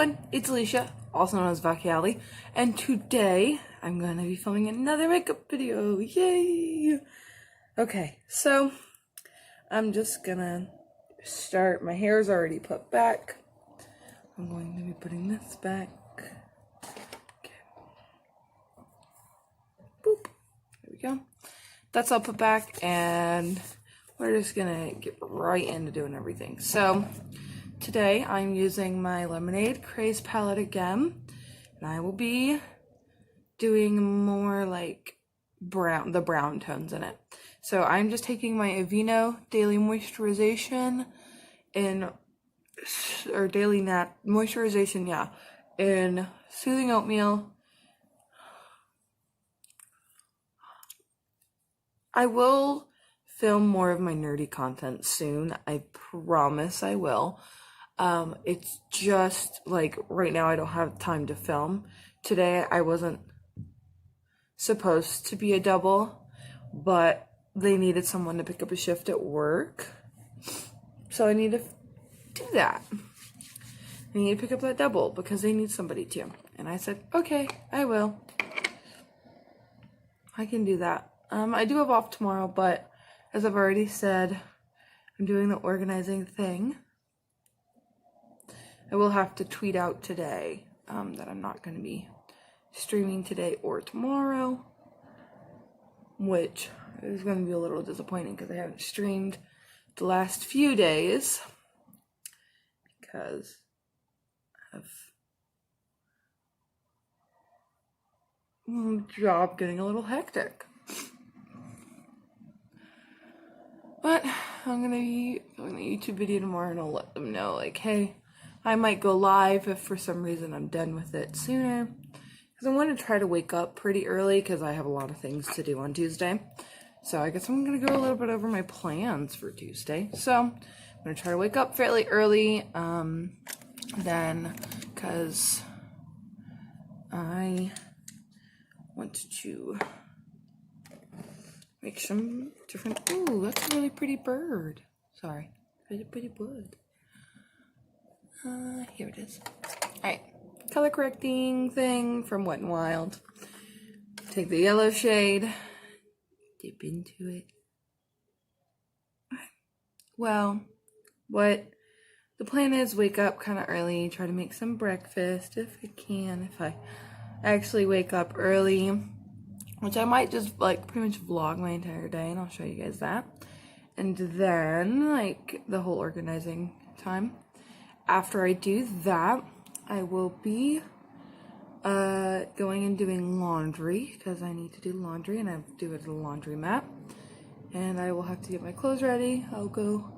everyone, it's Alicia, also known as Vakiali, and today I'm going to be filming another makeup video, yay! Okay, so I'm just gonna start, my hair's already put back. I'm going to be putting this back. Okay. Boop, there we go. That's all put back, and we're just gonna get right into doing everything. So today I'm using my Lemonade Craze palette again, and I will be doing more like the brown tones in it. So I'm just taking my Aveeno Daily Moisturization in Soothing Oatmeal. I will film more of my nerdy content soon. I promise I will. It's just like right now I don't have time to film. Today I wasn't supposed to be a double, but they needed someone to pick up a shift at work. So I need to do that. I need to pick up that double because they need somebody to. And I said, okay, I will. I can do that. I do have off tomorrow, but as I've already said, I'm doing the organizing thing. I will have to tweet out today that I'm not going to be streaming today or tomorrow, which is going to be a little disappointing because I haven't streamed the last few days because of job getting a little hectic. But I'm going to be doing a YouTube video tomorrow, and I'll let them know, like, hey, I might go live if for some reason I'm done with it sooner. Because I want to try to wake up pretty early because I have a lot of things to do on Tuesday. So I guess I'm going to go a little bit over my plans for Tuesday. So I'm going to try to wake up fairly early then because I want to make some different, ooh, that's a really pretty bird. Sorry, really pretty bird. Here it is. Alright, color correcting thing from Wet n Wild. Take the yellow shade, dip into it. Well, what the plan is, wake up kind of early, try to make some breakfast if I can, if I actually wake up early, which I might just like pretty much vlog my entire day, and I'll show you guys that. And then like the whole organizing time. After I do that, I will be going and doing laundry because I need to do laundry, and I do it at a laundromat. And I will have to get my clothes ready. I'll go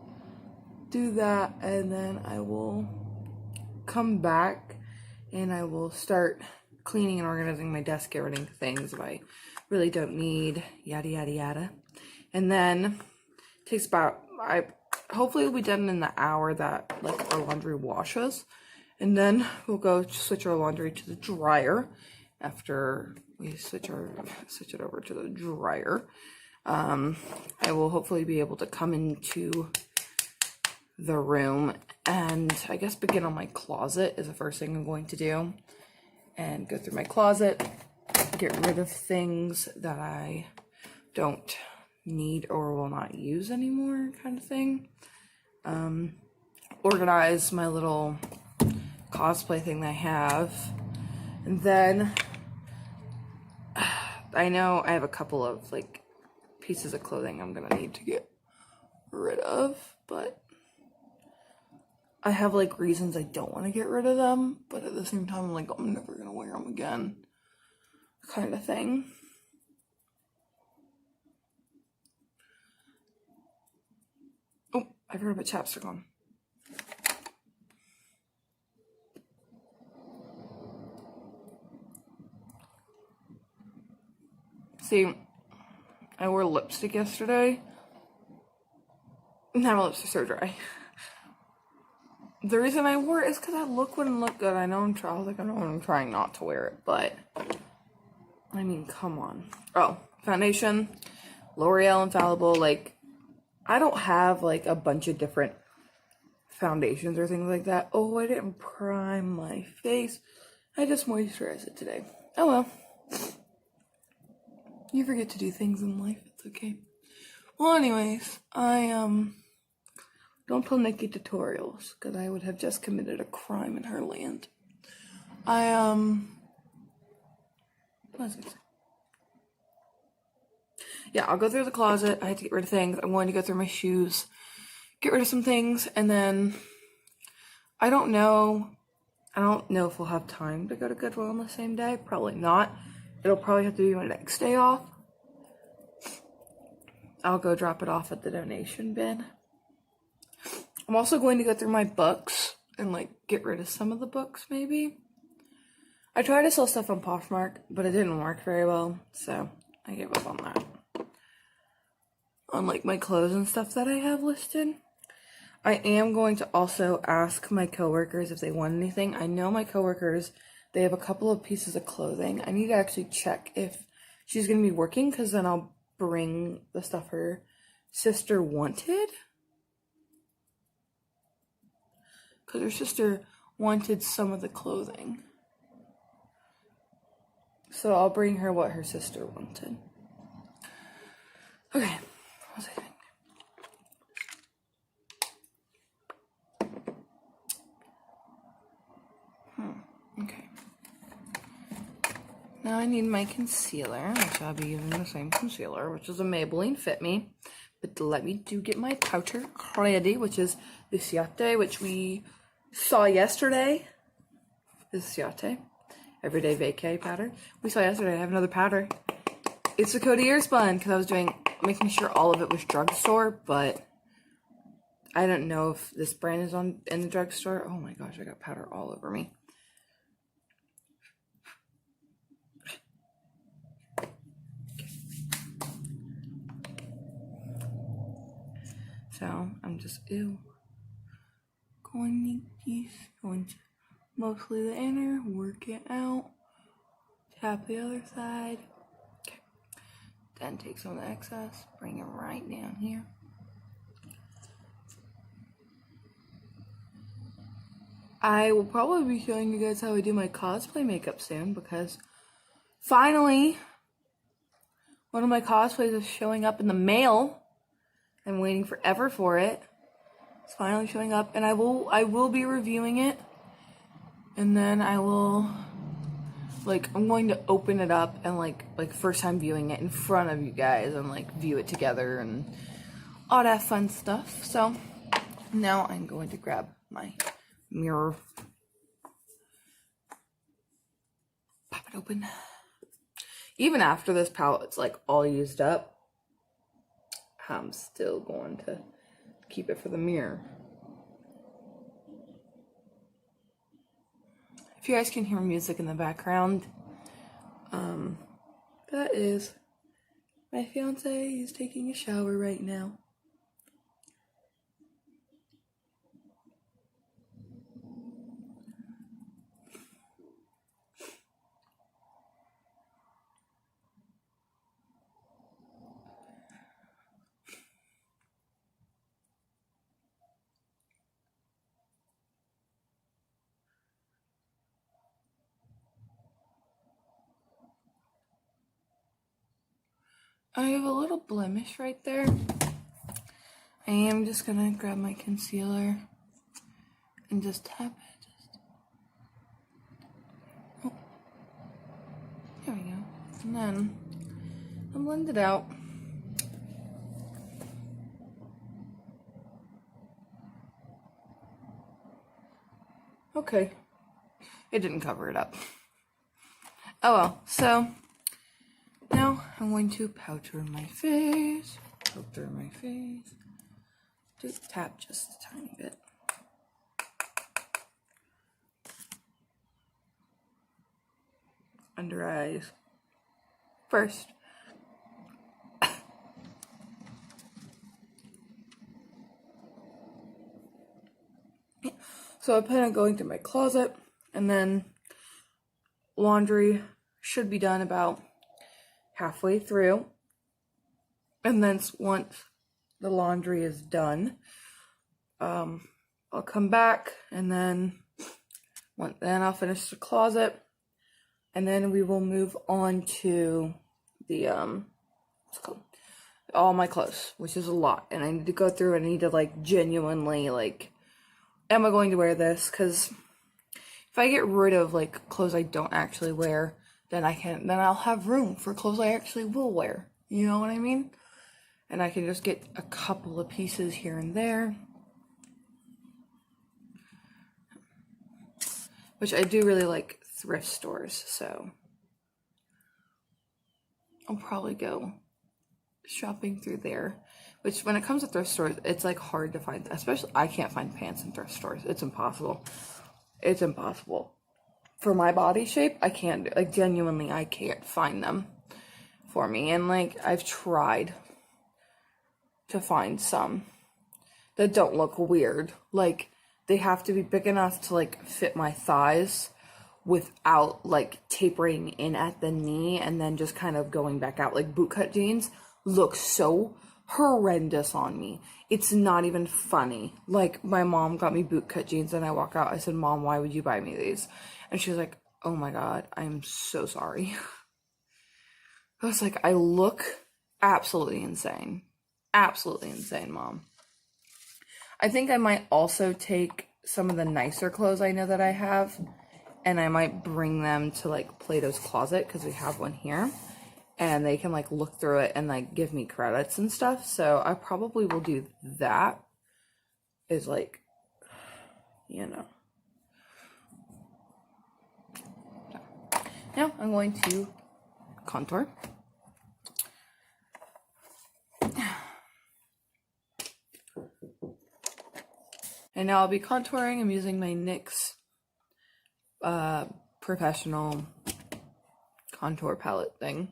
do that, and then I will come back and I will start cleaning and organizing my desk, get rid of things that I really don't need, yada yada yada. And then it takes about, hopefully it'll be done in the hour that like our laundry washes, and then we'll go switch our laundry to the dryer. After we switch it over to the dryer, I will hopefully be able to come into the room and I guess begin on my closet is the first thing I'm going to do, and go through my closet, get rid of things that I don't need or will not use anymore, kind of thing. Organize my little cosplay thing that I have, and then I know I have a couple of like pieces of clothing I'm gonna need to get rid of, but I have like reasons I don't want to get rid of them, but at the same time I'm like, I'm never gonna wear them again, kind of thing. Oh, I forgot about chapstick on. See, I wore lipstick yesterday. Now my lips are so dry. The reason I wore it is because that look wouldn't look good. I know I'm trying not to wear it, but I mean, come on. Oh, foundation, L'Oreal Infallible. Like, I don't have like a bunch of different foundations or things like that. Oh, I didn't prime my face. I just moisturized it today. Oh well. You forget to do things in life. It's okay. Well, anyways, I don't tell Nikki tutorials because I would have just committed a crime in her land. What was I gonna say? Yeah, I'll go through the closet. I had to get rid of things. I'm going to go through my shoes, get rid of some things, and then I don't know if we'll have time to go to Goodwill on the same day. Probably not. It'll probably have to be my next day off. I'll go drop it off at the donation bin. I'm also going to go through my books and like get rid of some of the books maybe. I tried to sell stuff on Poshmark, but it didn't work very well, so I gave up on that. On like my clothes and stuff that I have listed. I am going to also ask my coworkers if they want anything. I know my coworkers, they have a couple of pieces of clothing. I need to actually check if she's going to be working, because then I'll bring the stuff her sister wanted. Because her sister wanted some of the clothing. So I'll bring her what her sister wanted. Okay. What was I thinking? Okay. Now I need my concealer, which I'll be using the same concealer, which is a Maybelline Fit Me. But let me get my powder ready, which is the Ciate, which we saw yesterday. This is Ciate. Everyday Vacay powder. We saw yesterday. I have another powder. It's the Coty Airspun, because I was making sure all of it was drugstore, but I don't know if this brand is in the drugstore. Oh my gosh, I got powder all over me. So I'm just going to mostly the inner, work it out, tap the other side. Okay. Then take some of the excess, bring it right down here. I will probably be showing you guys how I do my cosplay makeup soon, because finally one of my cosplays is showing up in the mail. I'm waiting forever for it. It's finally showing up, and I will be reviewing it, and then I will, like, I'm going to open it up and like first time viewing it in front of you guys and like view it together and all that fun stuff. So now I'm going to grab my mirror, pop it open. Even after this palette's like all used up, I'm still going to keep it for the mirror. If you guys can hear music in the background, that is my fiance. He's taking a shower right now. I have a little blemish right there. I am just gonna grab my concealer and just tap it. Oh, there we go. And then I'll blend it out. Okay, it didn't cover it up. Oh well, so now I'm going to powder my face. Just tap just a tiny bit. Under eyes first. So I plan on going to my closet, and then laundry should be done about halfway through. And then once the laundry is done, I'll come back, and then I'll finish the closet, and then we will move on to the what's it called? All my clothes, which is a lot, and I need to go through and I need to like genuinely like, am I going to wear this? Because if I get rid of like clothes I don't actually wear, then I'll have room for clothes I actually will wear. You know what I mean? And I can just get a couple of pieces here and there. Which I do really like thrift stores, so I'll probably go shopping through there. Which when it comes to thrift stores, it's like hard to find, especially I can't find pants in thrift stores. It's impossible. It's impossible. For my body shape, I can't, like genuinely I can't find them for me. And like I've tried to find some that don't look weird. Like they have to be big enough to like fit my thighs without like tapering in at the knee and then just kind of going back out. Like bootcut jeans look so horrendous on me. It's not even funny. Like my mom got me bootcut jeans and I walk out. I said, Mom, why would you buy me these? And she was like, oh my God, I'm so sorry. I was like, I look absolutely insane. Absolutely insane, Mom. I think I might also take some of the nicer clothes I know that I have, and I might bring them to like Plato's Closet, because we have one here, and they can like look through it and like give me credits and stuff. So I probably will do that, is like, you know. Now I'm going to contour. And now I'll be contouring. I'm using my NYX professional contour palette thing.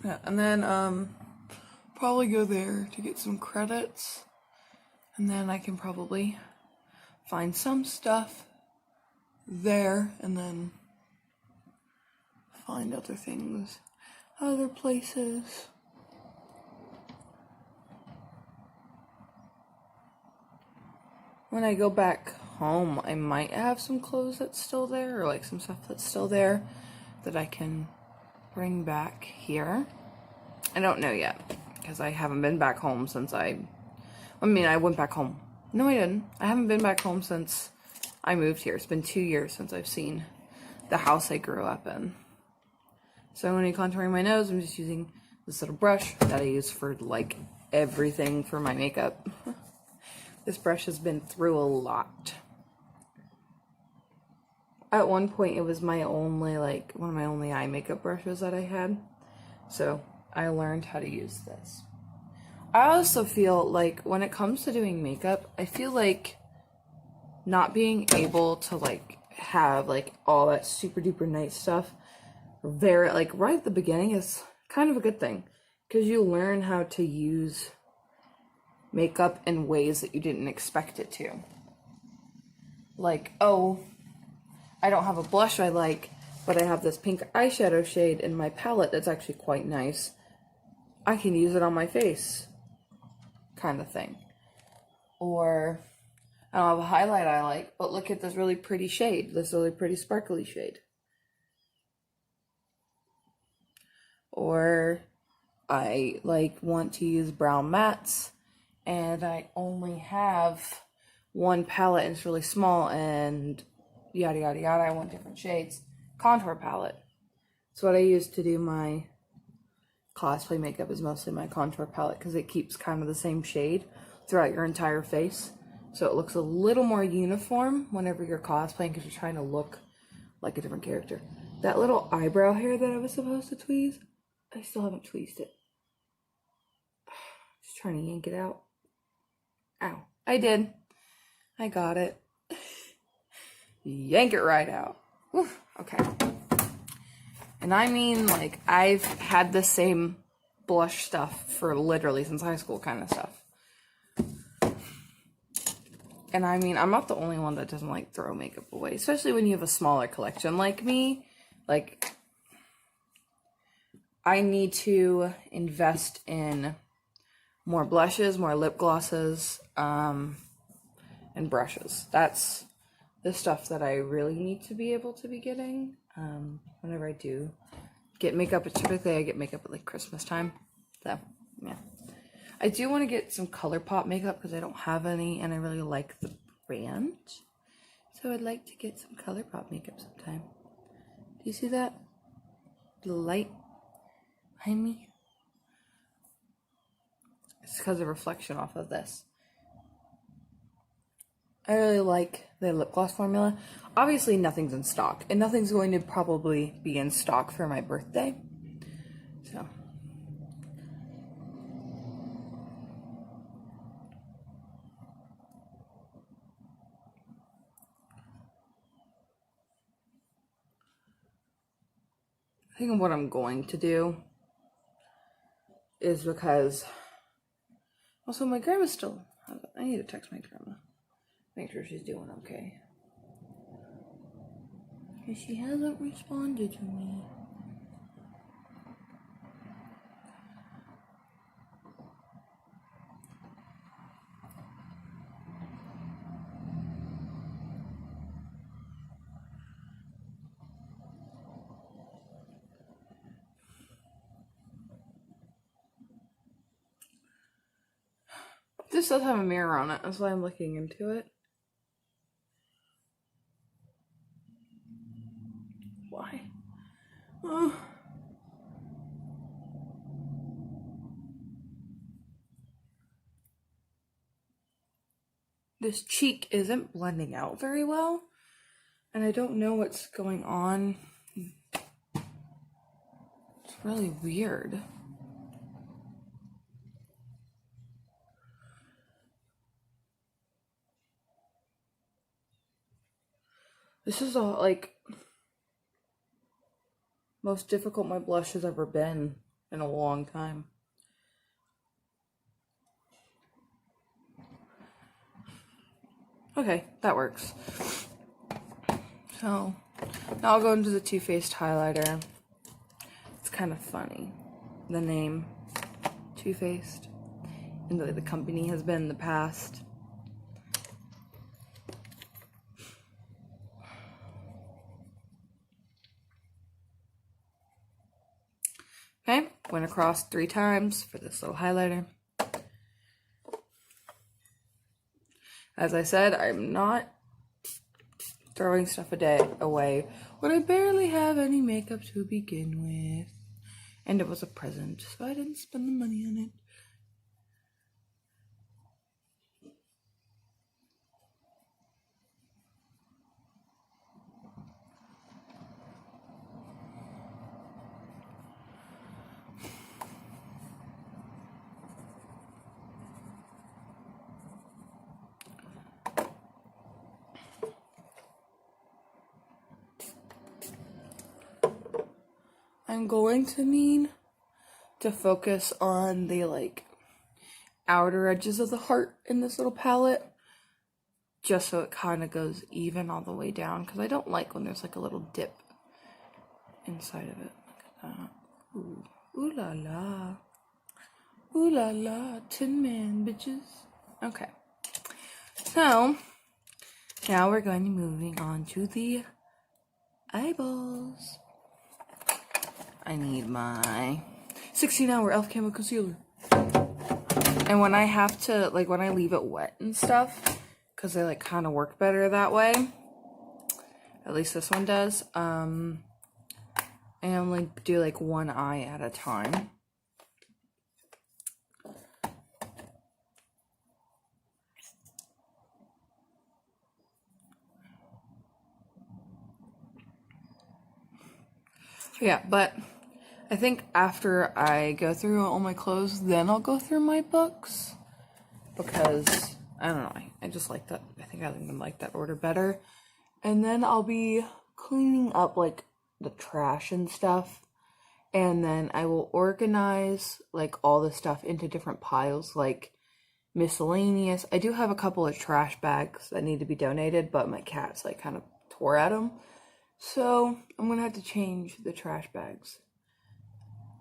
Yeah, and then probably go there to get some credits. And then I can probably find some stuff there and then find other things other places. When I go back home, I might have some clothes that's still there, or like some stuff that's still there that I can bring back here. I don't know yet, because I haven't been back home since I went back home. No, I didn't. I haven't been back home since I moved here. It's been 2 years since I've seen the house I grew up in. So when I'm contouring my nose, I'm just using this little brush that I use for like everything for my makeup. This brush has been through a lot. At one point, it was my only, like, one of my only eye makeup brushes that I had. So I learned how to use this. I also feel like when it comes to doing makeup, I feel like not being able to like have like all that super duper nice stuff very like right at the beginning is kind of a good thing, because you learn how to use makeup in ways that you didn't expect it to. Like, oh, I don't have a blush I like, but I have this pink eyeshadow shade in my palette that's actually quite nice. I can use it on my face, kind of thing. Or I don't have a highlight I like, but look at this really pretty shade, this really pretty sparkly shade. Or I like want to use brown mattes, and I only have one palette and it's really small and yada yada yada. I want different shades. Contour palette. So what I use to do my cosplay makeup is mostly my contour palette, because it keeps kind of the same shade throughout your entire face. So it looks a little more uniform whenever you're cosplaying, because you're trying to look like a different character. That little eyebrow hair that I was supposed to tweeze, I still haven't tweezed it. Just trying to yank it out. Ow. I did. I got it. Yank it right out. Whew. Okay. And I mean, like, I've had the same blush stuff for literally since high school kind of stuff. And I mean, I'm not the only one that doesn't like throw makeup away, especially when you have a smaller collection like me. Like, I need to invest in more blushes, more lip glosses, and brushes. That's the stuff that I really need to be able to be getting whenever I do get makeup. Typically I get makeup at like Christmas time. So, yeah. I do want to get some ColourPop makeup because I don't have any and I really like the brand. So I'd like to get some ColourPop makeup sometime. Do you see that? The light behind me? It's because of reflection off of this. I really like the lip gloss formula. Obviously nothing's in stock, and nothing's going to probably be in stock for my birthday. So. I think what I'm going to do is because also my grandma's still, I need to text my grandma, make sure she's doing okay. Because she hasn't responded to me. This does have a mirror on it, that's why I'm looking into it. Why? Oh. This cheek isn't blending out very well, and I don't know what's going on. It's really weird. This is all like most difficult my blush has ever been in a long time. Okay, that works. So now I'll go into the Too Faced highlighter. It's kind of funny, the name Too Faced, and the company has been in the past. Okay, went across 3 times for this little highlighter. As I said, I'm not throwing stuff away when I barely have any makeup to begin with. And it was a present, so I didn't spend the money on it. I'm going to need to focus on the like outer edges of the heart in this little palette, just so it kind of goes even all the way down, because I don't like when there's like a little dip inside of it. Look at that. Ooh, ooh la la. Ooh la la, Tin Man, bitches. Okay. So, now we're going to be moving on to the eyeballs. I need my 16-hour e.l.f. Camo Concealer. And when I have to, like, when I leave it wet and stuff, because they, like, kind of work better that way, at least this one does, I only do, like, one eye at a time. Yeah, but I think after I go through all my clothes, then I'll go through my books, because I don't know, I just like that. I think I even like that order better. And then I'll be cleaning up like the trash and stuff, and then I will organize like all the stuff into different piles, like miscellaneous. I do have a couple of trash bags that need to be donated, but my cats like kind of tore at them. So I'm gonna have to change the trash bags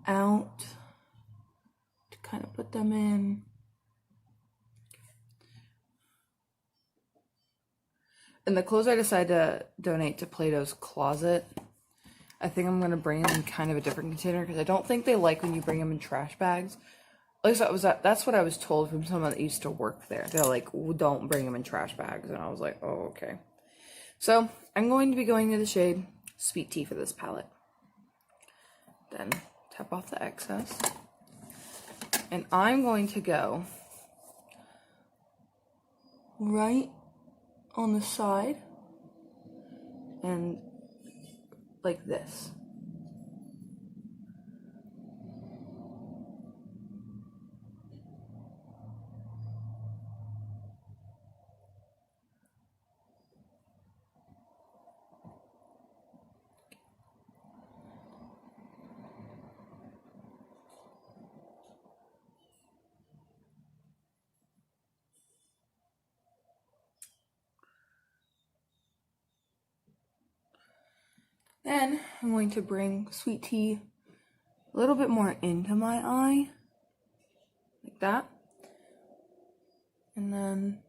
out to kind of put them in And the clothes I decided to donate to Plato's Closet, I think I'm going to bring them in kind of a different container because I don't think they like when you bring them in trash bags. At least that's what I was told from someone that used to work there. They're like, well, don't bring them in trash bags. And I was like, oh, okay. So I'm going to be going to the shade Sweet Tea for this palette. Then tap off the excess. And I'm going to go right on the side and like this. Then I'm going to bring Sweet Tea a little bit more into my eye, like that. And then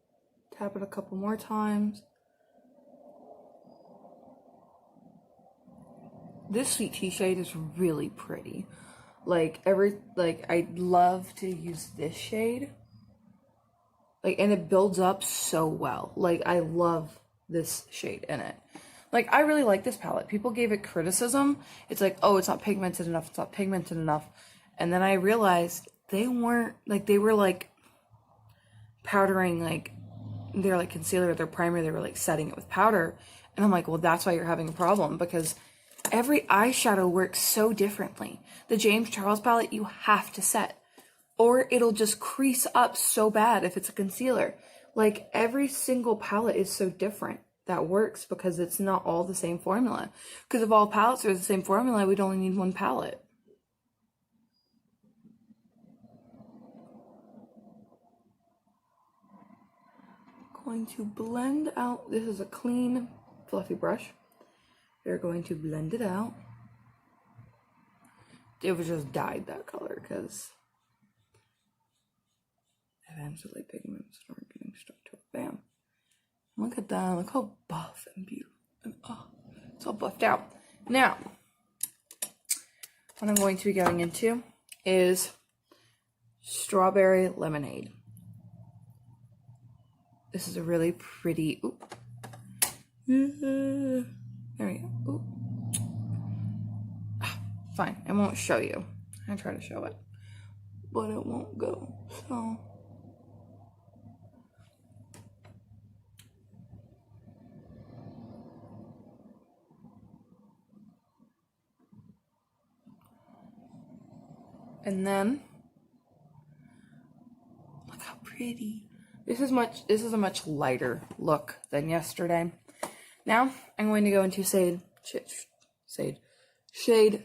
tap it a couple more times. This Sweet Tea shade is really pretty. I'd love to use this shade. And it builds up so well. I love this shade in it. I really like this palette. People gave it criticism. It's like, oh, it's not pigmented enough. It's not pigmented enough. And then I realized they weren't, they were powdering, they're concealer, their primer, they were setting it with powder. And I'm like, well, that's why you're having a problem, because every eyeshadow works so differently. The James Charles palette, you have to set, or it'll just crease up so bad if it's a concealer. Every single palette is so different. That works because it's not all the same formula. Because if all palettes are the same formula, we'd only need one palette. Going to blend out. This is a clean, fluffy brush. We're going to blend it out. It was just dyed that color because eventually pigments aren't getting stuck to it. Bam. Look at that. Look how buff and beautiful. And it's all buffed out. Now, what I'm going to be going into is Strawberry Lemonade. This is a really pretty. There we go. Fine. I won't show you. I try to show it, but it won't go. So. And then, look how pretty. This is a much lighter look than yesterday. Now, I'm going to go into shade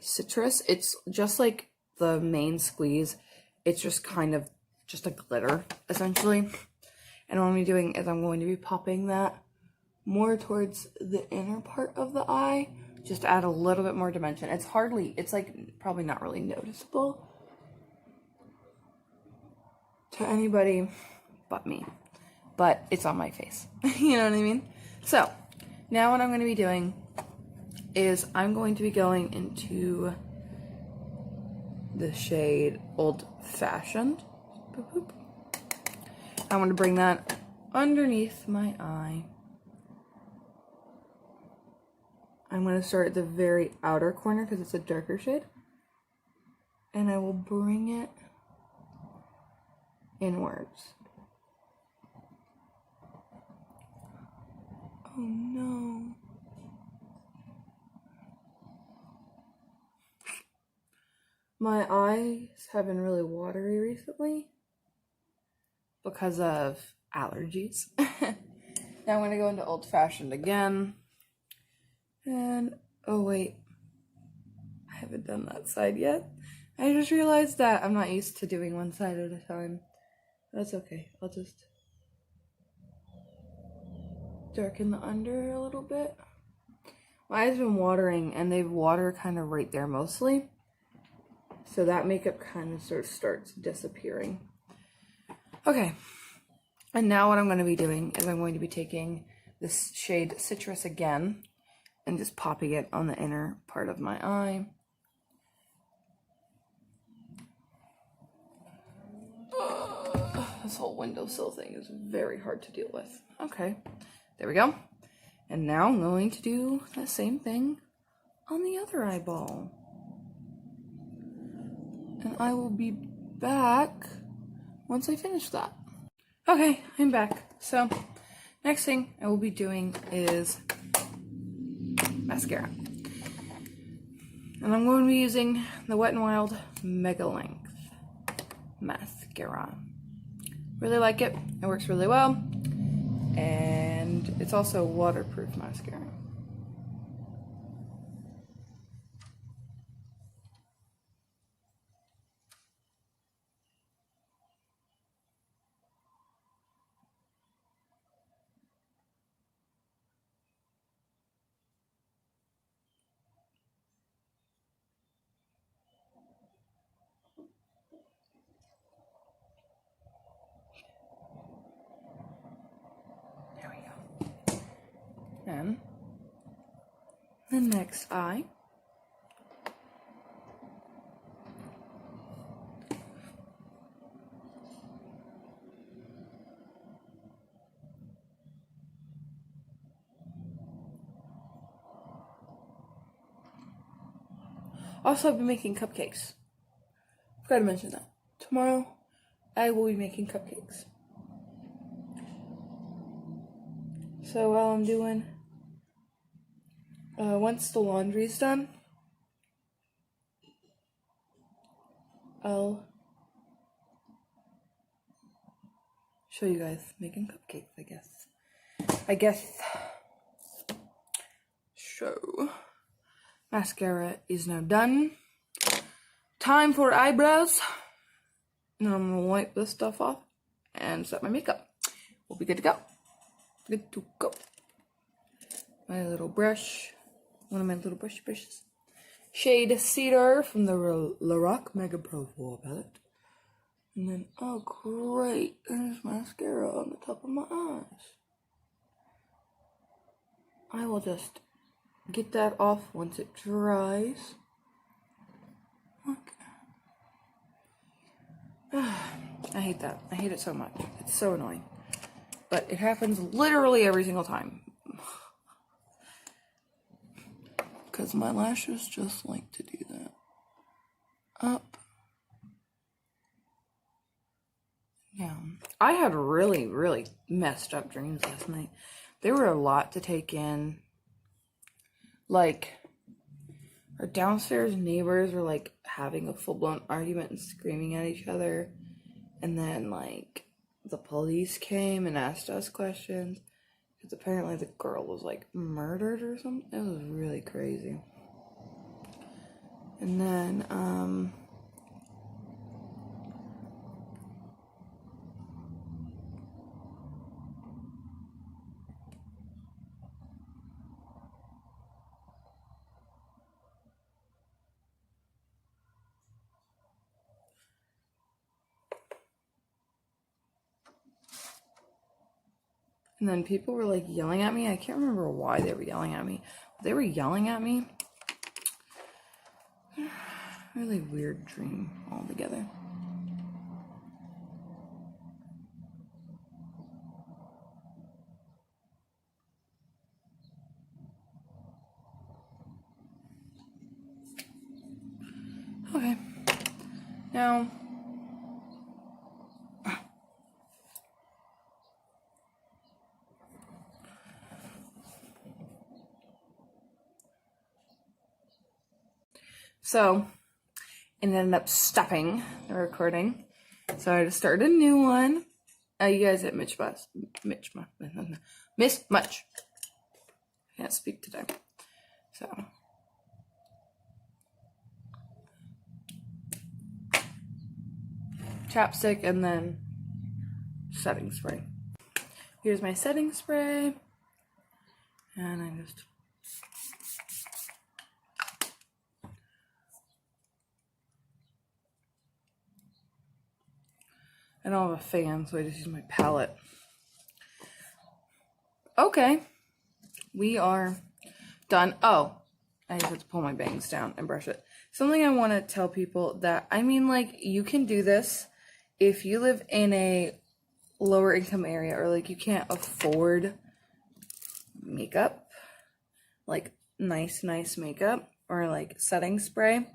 Citrus. It's just like the main squeeze. It's just kind of just a glitter, essentially. And what I'm going to be doing is I'm going to be popping that more towards the inner part of the eye. Just to add a little bit more dimension. It's probably not really noticeable to anybody but me, but it's on my face. You know what I mean? So now what I'm going to be doing is I'm going to be going into the shade Old Fashioned. Boop, boop. I'm going to bring that underneath my eye. I'm going to start at the very outer corner because it's a darker shade, and I will bring it inwards. Oh no. My eyes have been really watery recently because of allergies. Now I'm going to go into Old Fashioned again. And, oh wait, I haven't done that side yet. I just realized that I'm not used to doing one side at a time. That's okay. I'll just darken the under a little bit. My eyes have been watering, and they've water kind of right there mostly. So that makeup kind of sort of starts disappearing. Okay. And now what I'm going to be doing is I'm going to be taking this shade Citrus again and just popping it on the inner part of my eye. This whole windowsill thing is very hard to deal with. Okay, there we go. And now I'm going to do the same thing on the other eyeball. And I will be back once I finish that. Okay, I'm back. So, next thing I will be doing is mascara. And I'm going to be using the Wet n Wild Mega Length mascara. Really like it. It works really well. And it's also waterproof mascara. And the next eye. Also, I've been making cupcakes. Forgot to mention that. Tomorrow, I will be making cupcakes. So while I'm doing, once the laundry's done, I'll show you guys making cupcakes, I guess. So, mascara is now done. Time for eyebrows. Now I'm gonna wipe this stuff off and set my makeup. We'll be good to go. Good to go. My little brush, one of my little brushes. Shade Cedar from the Lorac Mega Pro 4 palette. And then, oh great, there's mascara on the top of my eyes. I will just get that off once it dries. Okay. I hate that. I hate it so much. It's so annoying. But it happens literally every single time. Because my lashes just like to do that. Up. Down. I had really, really messed up dreams last night. There were a lot to take in. Like, our downstairs neighbors were like having a full-blown argument and screaming at each other. And then like the police came and asked us questions because apparently the girl was like murdered or something. It was really crazy. And then people were like yelling at me. I can't remember why they were yelling at me. They were yelling at me. Really weird dream altogether. Okay. Now, so it ended up stopping the recording. So I just started a new one. You guys at Miss Much. I can't speak today. So chapstick and then setting spray. Here's my setting spray. And I just I don't have a fan, so I just use my palette. Okay, we are done. Oh, I just have to pull my bangs down and brush it. Something I want to tell people that, I mean, like, you can do this if you live in a lower income area or like you can't afford makeup, like nice makeup or like setting spray.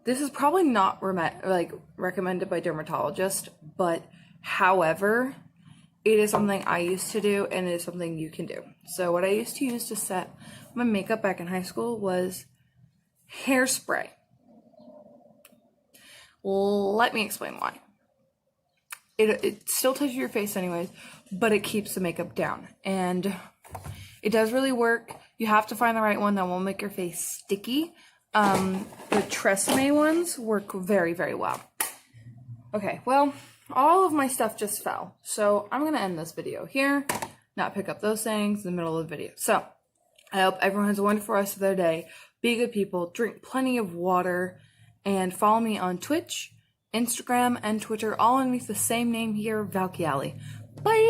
This is probably not recommended by dermatologists, but however, it is something I used to do and it is something you can do. So what I used to use to set my makeup back in high school was hairspray. Let me explain why. It still touches your face anyways, but it keeps the makeup down. And it does really work. You have to find the right one that won't make your face sticky. The Tresemme ones work very, very well. Okay, well, all of my stuff just fell. So I'm going to end this video here, not pick up those things in the middle of the video. So I hope everyone has a wonderful rest of their day. Be good people, drink plenty of water, and follow me on Twitch, Instagram, and Twitter, all underneath the same name here, Valkyali. Bye!